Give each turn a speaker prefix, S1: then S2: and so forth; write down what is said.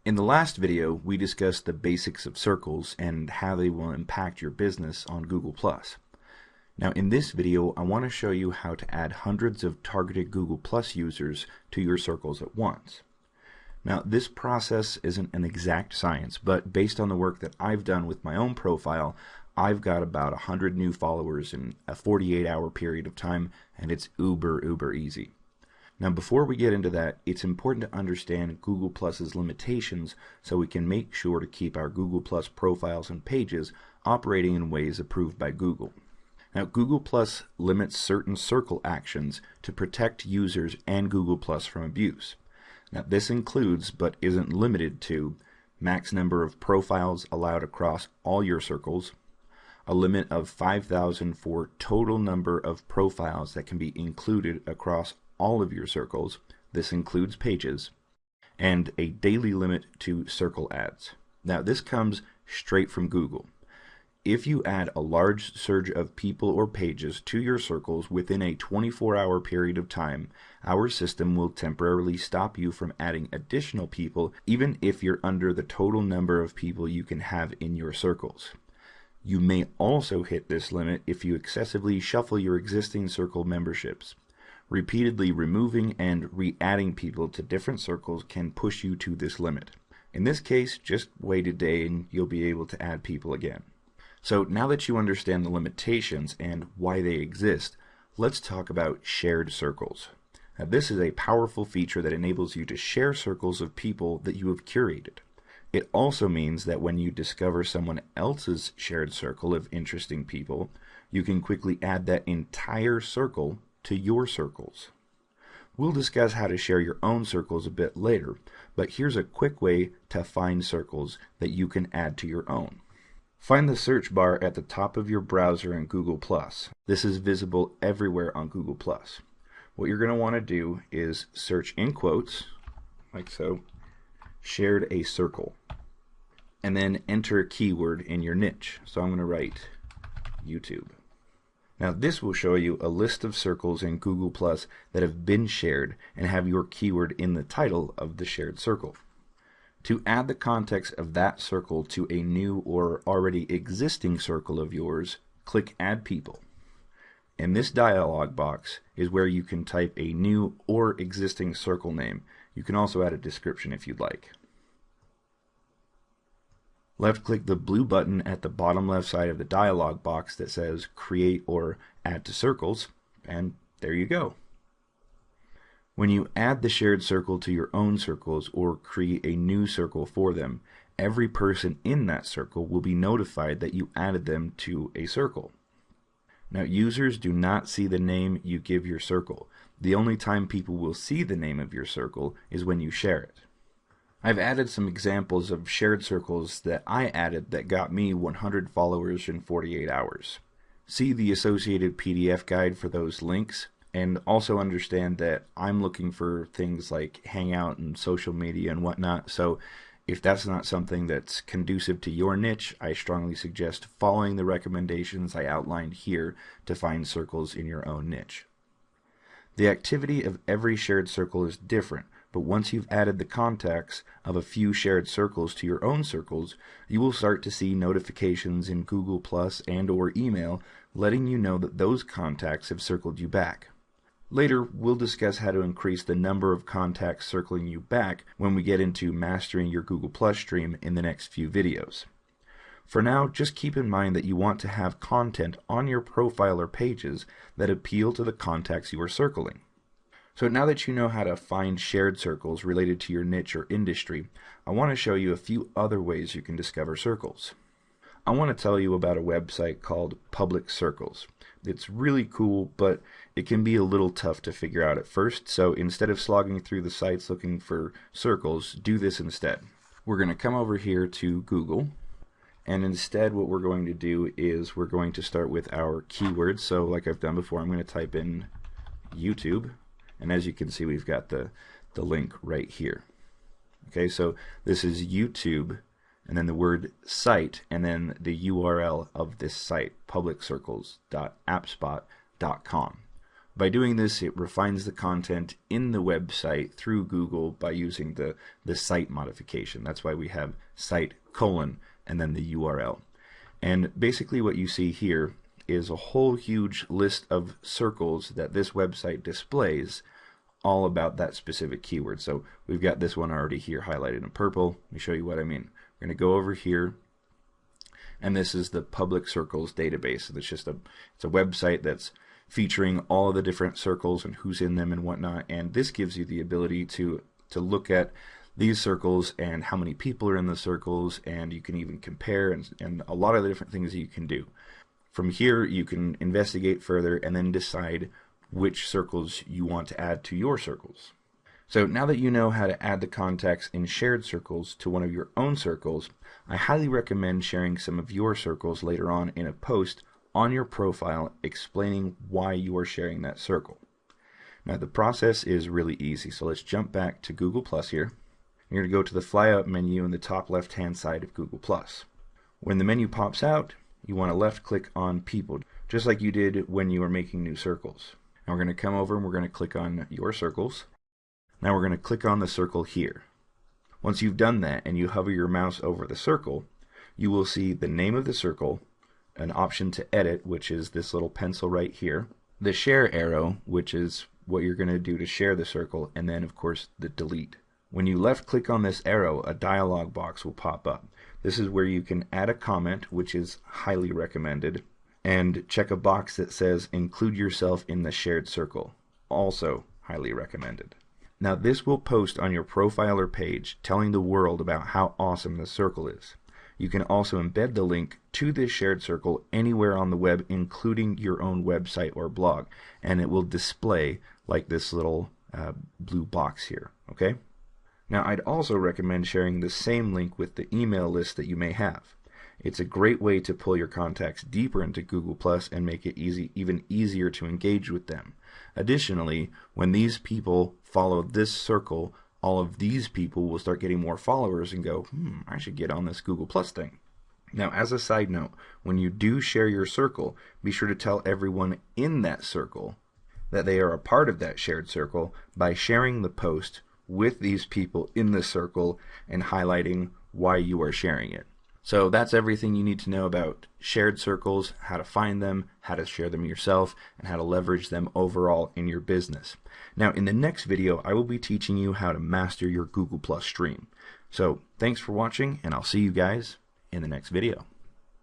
S1: In the last video, we discussed the basics of circles and how they will impact your business on Google+. Now in this video, I want to show you how to add hundreds of targeted Google+ users to your circles at once. Now this process isn't an exact science, but based on the work that I've done with my own profile, I've got about 100 new followers in a 48-hour period of time, and it's uber easy. Now before we get into that, it's important to understand Google+'s limitations so we can make sure to keep our Google+ profiles and pages operating in ways approved by Google. Now Google+ limits certain circle actions to protect users and Google+ from abuse. Now this includes, but isn't limited to, max number of profiles allowed across all your circles, a limit of 5,000 for total number of profiles that can be included across all of your circles, this includes pages, and a daily limit to circle ads. Now this comes straight from Google. If you add a large surge of people or pages to your circles within a 24-hour period of time, our system will temporarily stop you from adding additional people even if you're under the total number of people you can have in your circles. You may also hit this limit if you excessively shuffle your existing circle memberships. Repeatedly removing and re-adding people to different circles can push you to this limit. In this case, just wait a day and you'll be able to add people again. So now that you understand the limitations and why they exist, let's talk about shared circles. Now this is a powerful feature that enables you to share circles of people that you have curated. It also means that when you discover someone else's shared circle of interesting people, you can quickly add that entire circle to your circles. We'll discuss how to share your own circles a bit later, but here's a quick way to find circles that you can add to your own. Find the search bar at the top of your browser in Google+. This is visible everywhere on Google+. What you're going to want to do is search in quotes, like so, shared a circle, and then enter a keyword in your niche. So I'm going to write YouTube. Now this will show you a list of circles in Google+ that have been shared and have your keyword in the title of the shared circle. To add the context of that circle to a new or already existing circle of yours, click Add People. In this dialog box is where you can type a new or existing circle name. You can also add a description if you'd like. Left-click the blue button at the bottom left side of the dialog box that says Create or Add to Circles, and there you go. When you add the shared circle to your own circles or create a new circle for them, every person in that circle will be notified that you added them to a circle. Now users do not see the name you give your circle. The only time people will see the name of your circle is when you share it. I've added some examples of shared circles that I added that got me 100 followers in 48 hours. See the associated PDF guide for those links, and also understand that I'm looking for things like Hangout and social media and whatnot, so if that's not something that's conducive to your niche, I strongly suggest following the recommendations I outlined here to find circles in your own niche. The activity of every shared circle is different, but once you've added the contacts of a few shared circles to your own circles, you will start to see notifications in Google+ and/or email letting you know that those contacts have circled you back. Later, we'll discuss how to increase the number of contacts circling you back when we get into mastering your Google+ stream in the next few videos. For now, just keep in mind that you want to have content on your profile or pages that appeal to the contacts you are circling. So now that you know how to find shared circles related to your niche or industry, I want to show you a few other ways you can discover circles. I want to tell you about a website called Public Circles. It's really cool, but it can be a little tough to figure out at first, so instead of slogging through the sites looking for circles, do this instead. We're going to come over here to Google, and instead what we're going to do is we're going to start with our keywords. So like I've done before, I'm going to type in YouTube, and as you can see we've got the link right here. Okay, so this is YouTube, and then the word site, and then the URL of this site, publiccircles.appspot.com. By doing this, it refines the content in the website through Google by using the site modification. That's why we have site : and then the URL. And basically what you see here is a whole huge list of circles that this website displays all about that specific keyword. So we've got this one already here highlighted in purple. Let me show you what I mean. We're going to go over here, and this is the public circles database. So it's a website that's featuring all of the different circles and who's in them and whatnot, and this gives you the ability to look at these circles and how many people are in the circles, and you can even compare and a lot of the different things that you can do. From here you can investigate further and then decide which circles you want to add to your circles. So now that you know how to add the contacts in shared circles to one of your own circles, I highly recommend sharing some of your circles later on in a post on your profile explaining why you are sharing that circle. Now the process is really easy, so let's jump back to Google Plus here. You're going to go to the flyout menu in the top left hand side of Google Plus. When the menu pops out, you want to left click on People, just like you did when you were making new circles. Now we're going to come over and we're going to click on your circles. Now we're going to click on the circle here. Once you've done that and you hover your mouse over the circle, you will see the name of the circle, an option to edit, which is this little pencil right here, the share arrow, which is what you're going to do to share the circle, and then of course the delete. When you left click on this arrow, a dialog box will pop up. This is where you can add a comment, which is highly recommended, and check a box that says include yourself in the shared circle, also highly recommended. Now this will post on your profile or page telling the world about how awesome the circle is. You can also embed the link to this shared circle anywhere on the web, including your own website or blog, and it will display like this little blue box here. Okay? Now I'd also recommend sharing the same link with the email list that you may have. It's a great way to pull your contacts deeper into Google Plus and make it even easier to engage with them. Additionally, when these people follow this circle, all of these people will start getting more followers and go, I should get on this Google Plus thing. Now, as a side note, when you do share your circle, be sure to tell everyone in that circle that they are a part of that shared circle by sharing the post with these people in the circle and highlighting why you are sharing it. So that's everything you need to know about shared circles, how to find them, how to share them yourself, and how to leverage them overall in your business. Now in the next video, I will be teaching you how to master your Google Plus stream. So thanks for watching, and I'll see you guys in the next video.